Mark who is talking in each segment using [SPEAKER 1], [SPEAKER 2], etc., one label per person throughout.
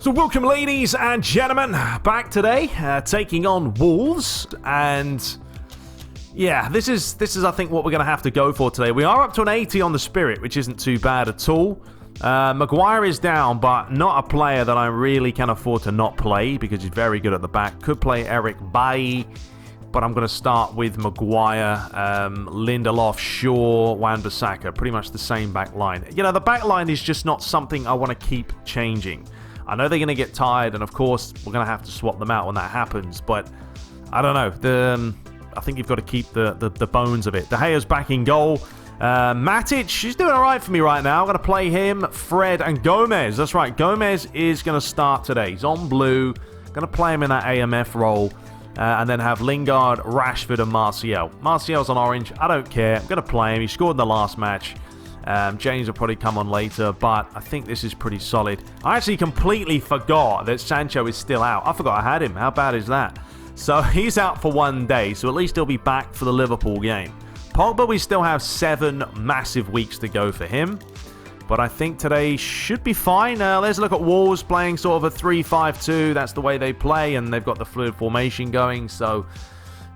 [SPEAKER 1] So welcome, ladies and gentlemen, back today, taking on Wolves, and yeah, this is I think what we're going to have to go for today. We are up to an 80 on the Spirit, which isn't too bad at all. Maguire is down, but not a player that I really can afford to not play because he's very good at the back. Could play Eric Bailly, but I'm going to start with Maguire, Lindelof, Shaw, Wan-Bissaka, pretty much the same back line. You know, the back line is just not something I want to keep changing. I know they're going to get tired, and of course, we're going to have to swap them out when that happens, but I don't know. I think you've got to keep the bones of it. De Gea's back in goal. Matic, she's doing all right for me right now. I'm going to play him, Fred, and Gomez. That's right, Gomez is going to start today. He's on blue. Going to play him in that AMF role, and then have Lingard, Rashford, and Martial. Martial's on orange. I don't care. I'm going to play him. He scored in the last match. James will probably come on later, but I think this is pretty solid. I actually completely forgot that Sancho is still out. I forgot I had him. How bad is that? So he's out for 1 day, so at least he'll be back for the Liverpool game. Pogba, we still have 7 massive weeks to go for him, but I think today should be fine. Let's look at Wolves playing sort of a 3-5-2. That's the way they play, and they've got the fluid formation going, so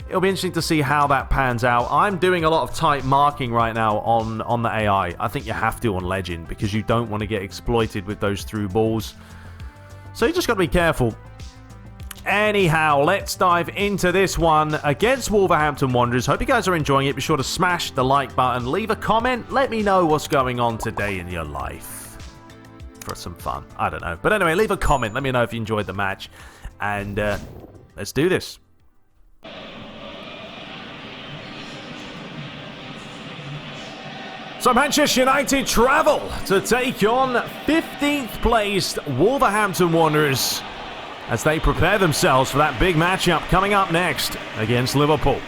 [SPEAKER 1] it'll be interesting to see how that pans out. I'm doing a lot of tight marking right now on the AI. I think you have to on Legend because you don't want to get exploited with those through balls. So you just got to be careful. Anyhow, let's dive into this one against Wolverhampton Wanderers. Hope you guys are enjoying it. Be sure to smash the like button. Leave a comment. Let me know what's going on today in your life. For some fun. I don't know. But anyway, leave a comment. Let me know if you enjoyed the match. And let's do this. So Manchester United travel to take on 15th placed Wolverhampton Wanderers as they prepare themselves for that big matchup coming up next against Liverpool.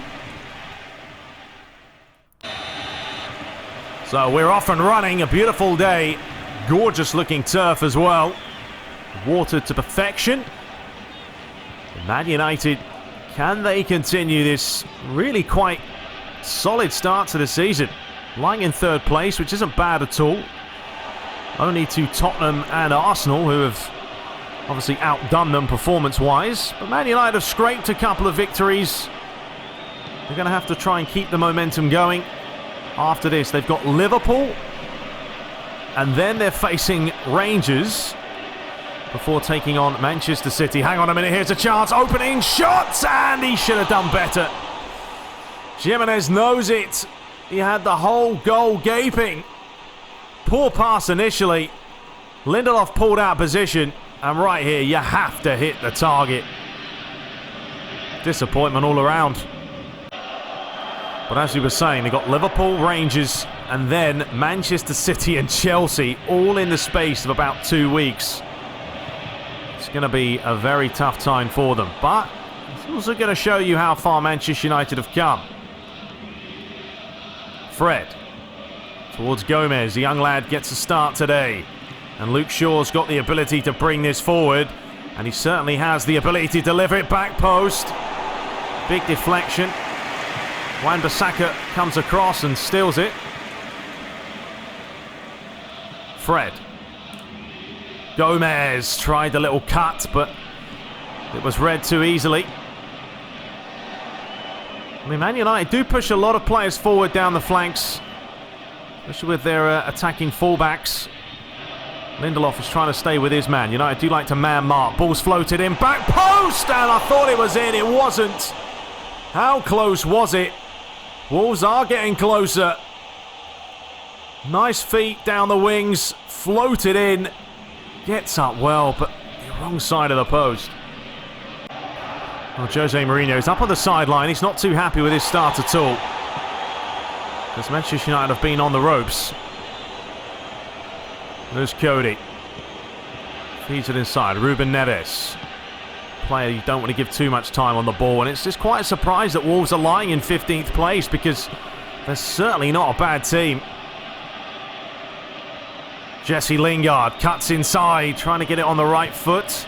[SPEAKER 1] So we're off and running, a beautiful day, gorgeous looking turf as well, watered to perfection. Man United, can they continue this really quite solid start to the season? Lying in 3rd place, which isn't bad at all. Only to Tottenham and Arsenal, who have obviously outdone them performance-wise. But Man United have scraped a couple of victories. They're going to have to try and keep the momentum going. After this, they've got Liverpool. And then they're facing Rangers before taking on Manchester City. Hang on a minute, here's a chance. Opening shot, and he should have done better. Jimenez knows it. He had the whole goal gaping. Poor pass initially. Lindelof pulled out position. And right here, you have to hit the target. Disappointment all around. But as we were saying, they got Liverpool, Rangers, and then Manchester City and Chelsea all in the space of about 2 weeks. It's going to be a very tough time for them. But it's also going to show you how far Manchester United have come. Fred towards Gomez. The young lad gets a start today. And Luke Shaw's got the ability to bring this forward. And he certainly has the ability to deliver it back post. Big deflection. Wan-Bissaka comes across and steals it. Fred. Gomez tried the little cut, but it was read too easily. I mean, Man United do push a lot of players forward down the flanks, especially with their attacking fullbacks. Lindelof is trying to stay with his man. United do like to man mark. Ball's floated in. Back post! And I thought it was in. It wasn't. How close was it? Wolves are getting closer. Nice feet down the wings. Floated in. Gets up well, but the wrong side of the post. Well, Jose Mourinho is up on the sideline. He's not too happy with his start at all, because Manchester United have been on the ropes. There's Cody. Feeds it inside. Ruben Neves. Player you don't want to give too much time on the ball. And it's just quite a surprise that Wolves are lying in 15th place, because they're certainly not a bad team. Jesse Lingard cuts inside, trying to get it on the right foot.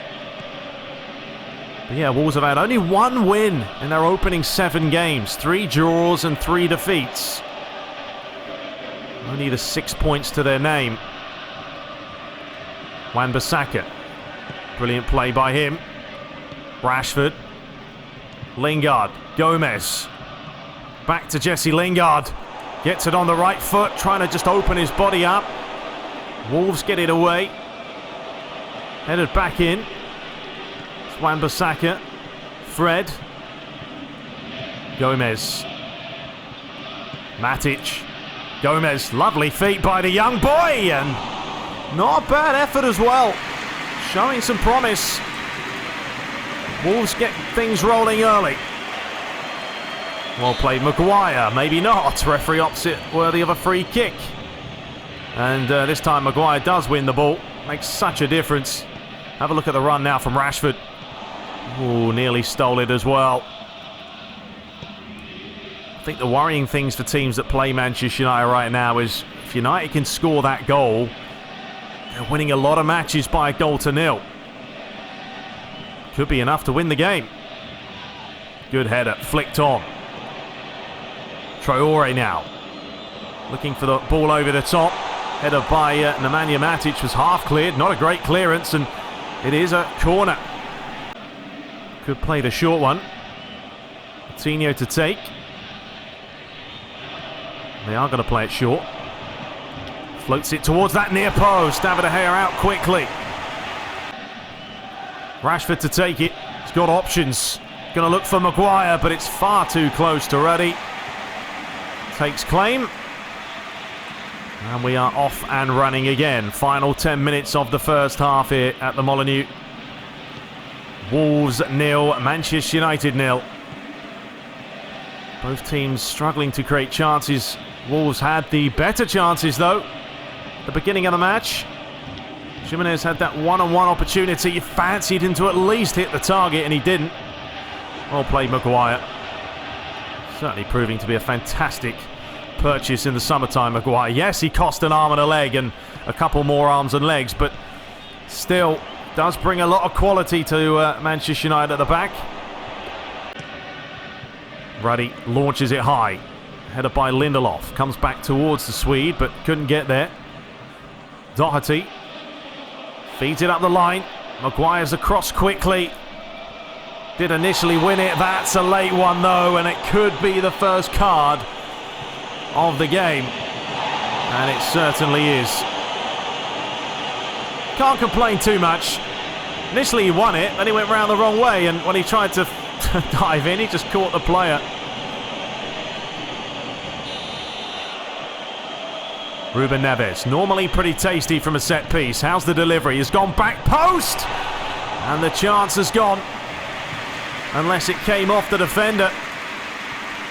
[SPEAKER 1] But yeah, Wolves have had only 1 win in their opening 7 games. 3 draws and 3 defeats. Only the 6 points to their name. Wan-Bissaka Brilliant play by him. Rashford. Lingard. Gomez. Back to Jesse Lingard. Gets it on the right foot, trying to just open his body up. Wolves get it away. Headed back in. It's Wan-Bissaka. Fred. Gomez. Matic. Gomez. Lovely feet by the young boy. And not a bad effort as well. Showing some promise. Wolves get things rolling early. Well played, Maguire. Maybe not. Referee opposite, worthy of a free kick. And this time Maguire does win the ball. Makes such a difference. Have a look at the run now from Rashford. Ooh, nearly stole it as well. I think the worrying things for teams that play Manchester United right now is if United can score that goal, they're winning a lot of matches by a goal to nil. Could be enough to win the game. Good header, flicked on. Traore now. Looking for the ball over the top. Header by Nemanja Matic was half cleared. Not a great clearance, and it is a corner. Could play the short one. Coutinho to take. They are going to play it short. Floats it towards that near post. David De Gea out quickly. Rashford to take it. He's got options. Going to look for Maguire, but it's far too close to Ruddy. Takes claim. And we are off and running again. Final 10 minutes of the first half here at the Molineux. Wolves 0, Manchester United 0. Both teams struggling to create chances. Wolves had the better chances though. At the beginning of the match, Jimenez had that one-on-one opportunity. You fancied him to at least hit the target, and he didn't. Well played, Maguire. Certainly proving to be a fantastic purchase in the summertime, Maguire. Yes, he cost an arm and a leg and a couple more arms and legs, but still does bring a lot of quality to Manchester United at the back. Ruddy launches it high. Header by Lindelof. Comes back towards the Swede, but couldn't get there. Doherty feeds it up the line. Maguire's across quickly. Did initially win it. That's a late one though, and it could be the first card of the game. And it certainly is. Can't complain too much. Initially he won it, then he went round the wrong way, and when he tried to dive in, he just caught the player. Ruben Neves, normally pretty tasty from a set piece. How's the delivery? He's gone back post! And the chance has gone. Unless it came off the defender.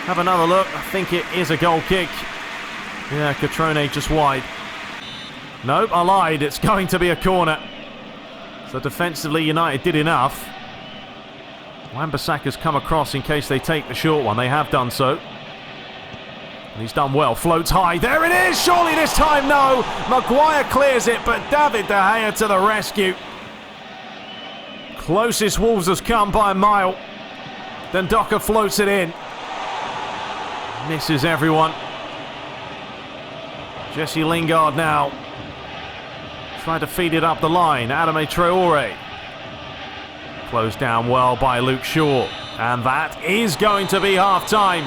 [SPEAKER 1] Have another look. I think it is a goal kick. Yeah, Catrone just wide. Nope, I lied. It's going to be a corner. So defensively, United did enough. Wan-Bissaka's come across in case they take the short one. They have done so. And he's done well. Floats high. There it is! Surely this time, no! Maguire clears it, but David De Gea to the rescue. Closest Wolves has come by a mile. Then Docker floats it in. Misses everyone. Jesse Lingard now. Tried to feed it up the line. Adama Traore. Closed down well by Luke Shaw. And that is going to be half-time.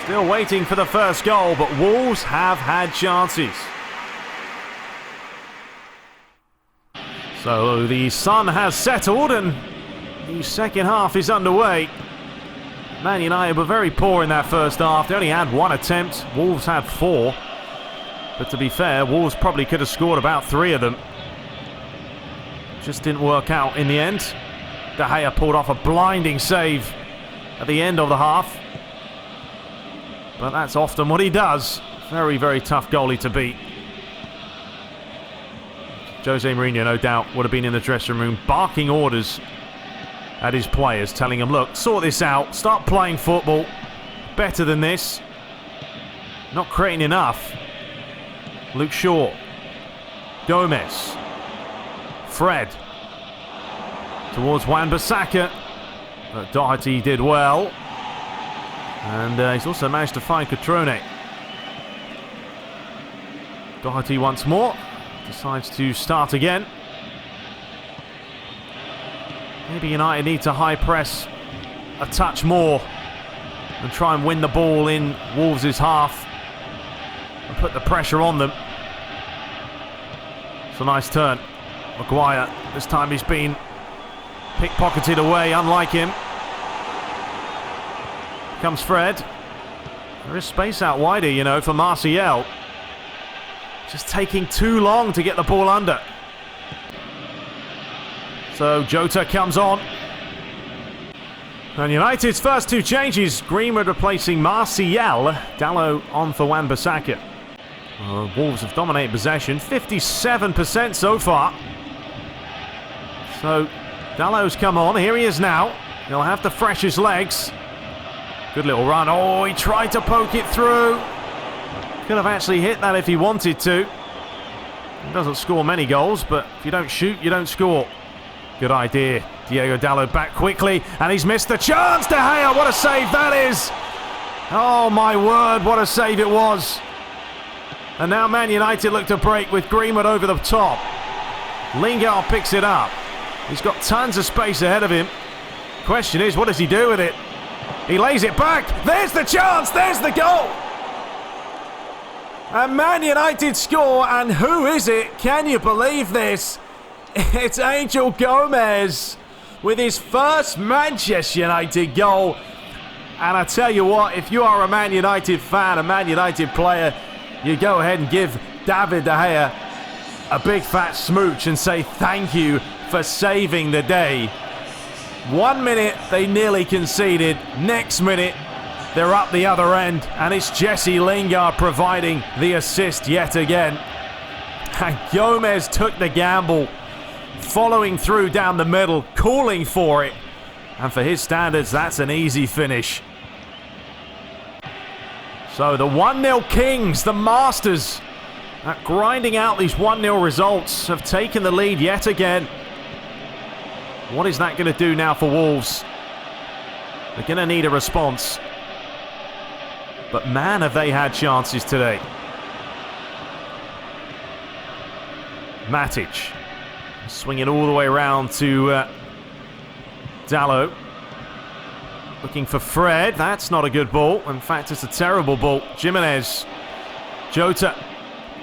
[SPEAKER 1] Still waiting for the first goal, but Wolves have had chances. So the sun has settled and the second half is underway. Man United were very poor in that first half. They only had one attempt. Wolves had 4. But to be fair, Wolves probably could have scored about 3 of them. Just didn't work out in the end. De Gea pulled off a blinding save at the end of the half. But that's often what he does. Very, very tough goalie to beat. Jose Mourinho, no doubt, would have been in the dressing room barking orders at his players, telling them, look, sort this out, start playing football. Better than this. Not creating enough. Luke Shaw. Gomez. Fred. Towards Wan-Bissaka. But Doherty did well. And he's also managed to find Catrone. Doherty once more. Decides to start again. Maybe United need to high press a touch more and try and win the ball in Wolves' half and put the pressure on them. It's a nice turn. Maguire, this time he's been pickpocketed away, unlike him. Comes Fred. There is space out wider, you know, for Martial. Just taking too long to get the ball under. So Jota comes on. And United's first two changes. Greenwood replacing Martial. Dalot on for Wan-Bissaka. Wolves have dominated possession. 57% so far. So Dalot's come on. Here he is now. He'll have to fresh his legs. Good little run. Oh, he tried to poke it through. Could have actually hit that if he wanted to. He doesn't score many goals, but if you don't shoot, you don't score. Good idea. Diego Dalot back quickly, and he's missed the chance. De Gea, what a save that is. Oh my word, what a save it was. And now Man United look to break with Greenwood over the top. Lingard picks it up. He's got tons of space ahead of him. Question is, what does he do with it? He lays it back. There's the chance. There's the goal. And Man United score. And who is it? Can you believe this? It's Angel Gomez with his first Manchester United goal. And I tell you what, if you are a Man United fan, a Man United player, you go ahead and give David De Gea a big fat smooch and say thank you for saving the day. 1 minute they nearly conceded, next minute they're up the other end, and it's Jesse Lingard providing the assist yet again. And Gomez took the gamble, following through down the middle, calling for it, and for his standards that's an easy finish. So the 1-0 Kings, the masters at grinding out these 1-0 results, have taken the lead yet again. What is that going to do now for Wolves? They're going to need a response. But man, have they had chances today. Matic. Swinging all the way around to Dalot. Looking for Fred. That's not a good ball. In fact, it's a terrible ball. Jimenez. Jota.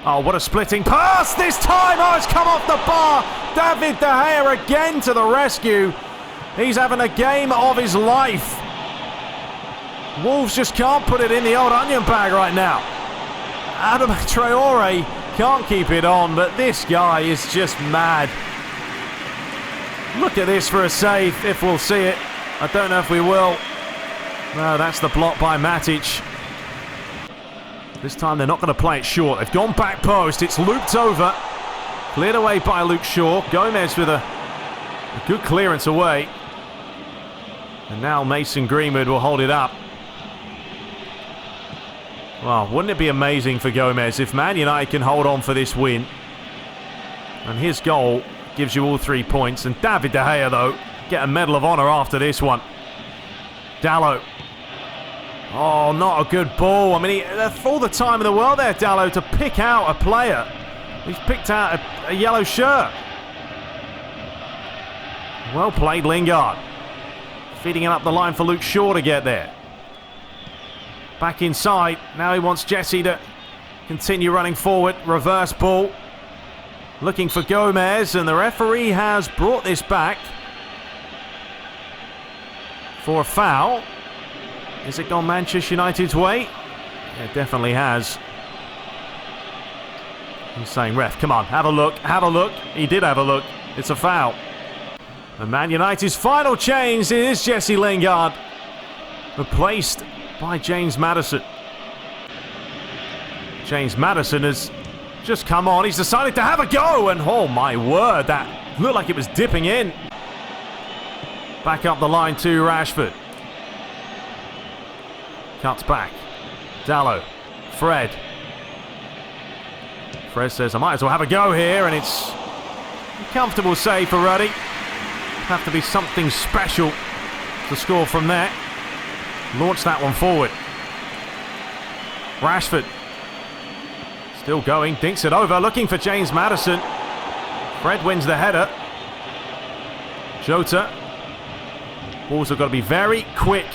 [SPEAKER 1] Oh, what a splitting pass this time. Oh, it's come off the bar. David De Gea again to the rescue. He's having a game of his life. Wolves just can't put it in the old onion bag right now. Adam Traore can't keep it on, but this guy is just mad. Look at this for a save, if we'll see it. I don't know if we will. No, that's the block by Matic. This time they're not going to play it short. They've gone back post. It's looped over. Cleared away by Luke Shaw. Gomez with a good clearance away. And now Mason Greenwood will hold it up. Well, wouldn't it be amazing for Gomez if Man United can hold on for this win? And his goal gives you all 3 points. And David De Gea, though, get a Medal of Honor after this one. Dalot. Oh, not a good ball. I mean, all the time in the world there, Dalot, to pick out a player. He's picked out a yellow shirt. Well played, Lingard. Feeding it up the line for Luke Shaw to get there. Back inside. Now he wants Jesse to continue running forward. Reverse ball. Looking for Gomez, and the referee has brought this back for a foul. Has it gone Manchester United's way? It definitely has. He's saying, ref, come on, have a look, have a look. He did have a look. It's a foul. And Man United's final change is Jesse Lingard, replaced by James Maddison. James Maddison has just come on. He's decided to have a go, and oh my word, that looked like it was dipping in. Back up the line to Rashford. Cuts back. Dalot. Fred. Fred says, I might as well have a go here, and it's a comfortable save for Ruddy. Have to be something special to score from there. Launch that one forward. Rashford. Still going. Dinks it over. Looking for James Maddison. Fred wins the header. Jota. Wolves have got to be very quick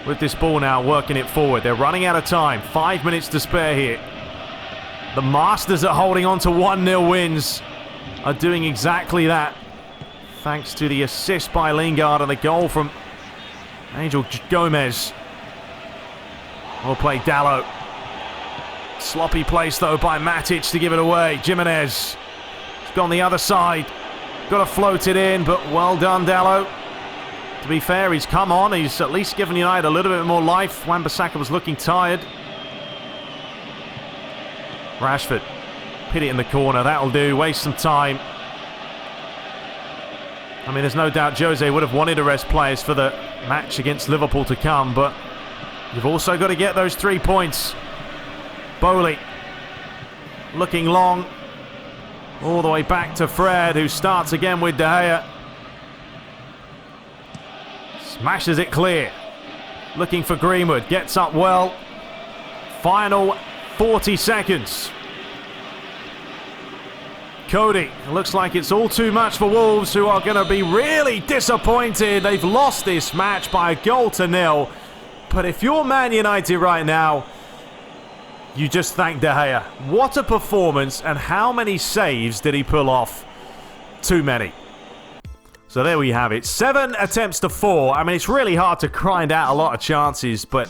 [SPEAKER 1] with this ball now, working it forward. They're running out of time. 5 minutes to spare here. The Masters are holding on to 1-0 wins. Are doing exactly that. Thanks to the assist by Lingard and the goal from Angel Gomez. Well played, Dalot. Sloppy place, though, by Matic to give it away. Jimenez. He's gone the other side. Got to float it in, but well done, Dalot. To be fair, he's come on. He's at least given United a little bit more life. Wan-Bissaka was looking tired. Rashford. Hit it in the corner. That'll do. Waste some time. I mean, there's no doubt Jose would have wanted to rest players for the match against Liverpool to come, but you've also got to get those 3 points. Bowley. Looking long. All the way back to Fred, who starts again with De Gea. Smashes it clear. Looking for Greenwood. Gets up well. Final 40 seconds. Cody. It looks like it's all too much for Wolves, who are going to be really disappointed. They've lost this match by 1-0. But if you're Man United right now, you just thank De Gea. What a performance, and how many saves did he pull off? Too many. So there we have it. 7 attempts to 4. I mean, it's really hard to grind out a lot of chances, but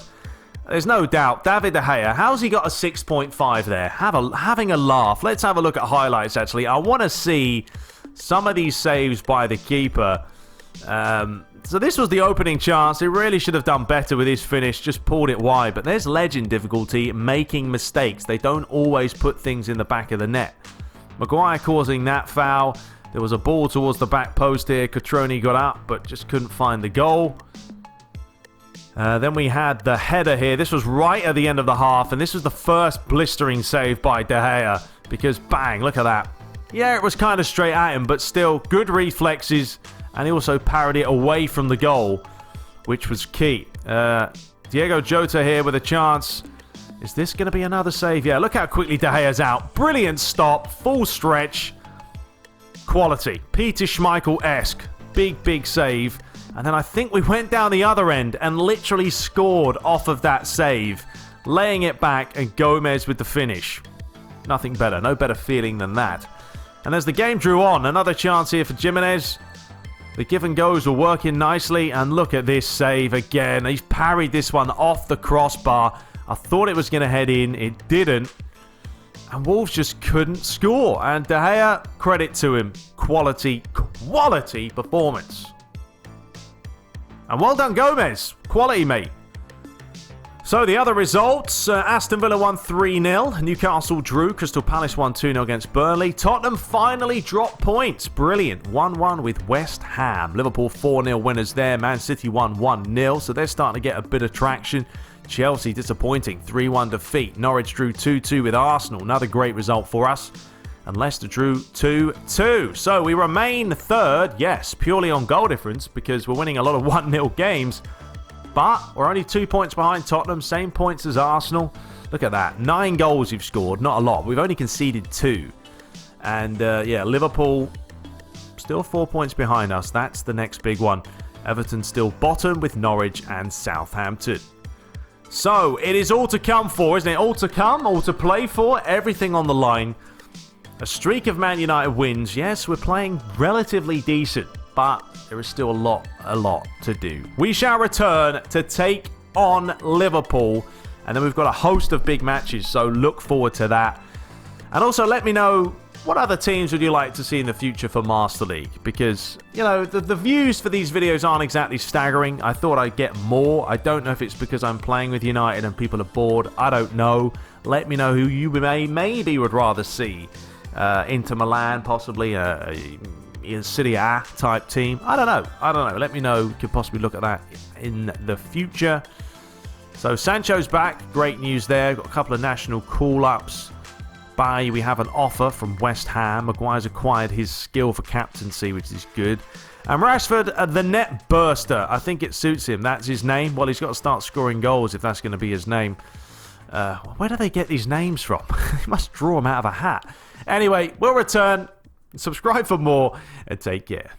[SPEAKER 1] there's no doubt. David De Gea, how's he got a 6.5 there? Having a laugh. Let's have a look at highlights, actually. I want to see some of these saves by the keeper. So this was the opening chance. He really should have done better with his finish. Just pulled it wide. But there's legend difficulty, making mistakes. They don't always put things in the back of the net. Maguire causing that foul. There was a ball towards the back post here. Cotrone got up, but just couldn't find the goal. Then we had the header here. This was right at the end of the half, and this was the first blistering save by De Gea. Because, bang, look at that. Yeah, it was kind of straight at him, but still, good reflexes. And he also parried it away from the goal, which was key. Diego Jota here with a chance. Is this going to be another save? Yeah, look how quickly De Gea's out. Brilliant stop, full stretch. Quality. Peter Schmeichel-esque. Big, big save. And then I think we went down the other end and literally scored off of that save. Laying it back, and Gomez with the finish. Nothing better. No better feeling than that. And as the game drew on, another chance here for Jimenez. The give and goes were working nicely, and look at this save again. He's parried this one off the crossbar. I thought it was going to head in. It didn't. And Wolves just couldn't score. And De Gea, credit to him. Quality performance. And well done, Gomez. Quality, mate. So the other results, Aston Villa won 3-0, Newcastle drew, Crystal Palace won 2-0 against Burnley, Tottenham finally dropped points, brilliant, 1-1 with West Ham, Liverpool 4-0 winners there, Man City won 1-0, so they're starting to get a bit of traction, Chelsea disappointing, 3-1 defeat, Norwich drew 2-2 with Arsenal, another great result for us, and Leicester drew 2-2, so we remain third, yes, purely on goal difference, because we're winning a lot of 1-0 games. But we're only 2 points behind Tottenham, same points as Arsenal. Look at that. 9 goals you've scored, not a lot. We've only conceded 2. And yeah, Liverpool still 4 points behind us. That's the next big one. Everton still bottom with Norwich and Southampton. So it is all to come for, isn't it? All to come, all to play for, everything on the line. A streak of Man United wins. Yes, we're playing relatively decent. But there is still a lot to do. We shall return to take on Liverpool. And then we've got a host of big matches, so look forward to that. And also let me know, what other teams would you like to see in the future for Master League? Because, you know, the views for these videos aren't exactly staggering. I thought I'd get more. I don't know if it's because I'm playing with United and people are bored. I don't know. Let me know who you maybe would rather see. Inter Milan, possibly. Serie A type team. I don't know. Let me know. We could possibly look at that in the future. So Sancho's back. Great news there. Got a couple of national call-ups. We have an offer from West Ham. Maguire's acquired his skill for captaincy, which is good. And Rashford, the net burster. I think it suits him. That's his name. Well, he's got to start scoring goals if that's going to be his name. Where do they get these names from? They must draw them out of a hat. Anyway, we'll return. Subscribe for more and take care.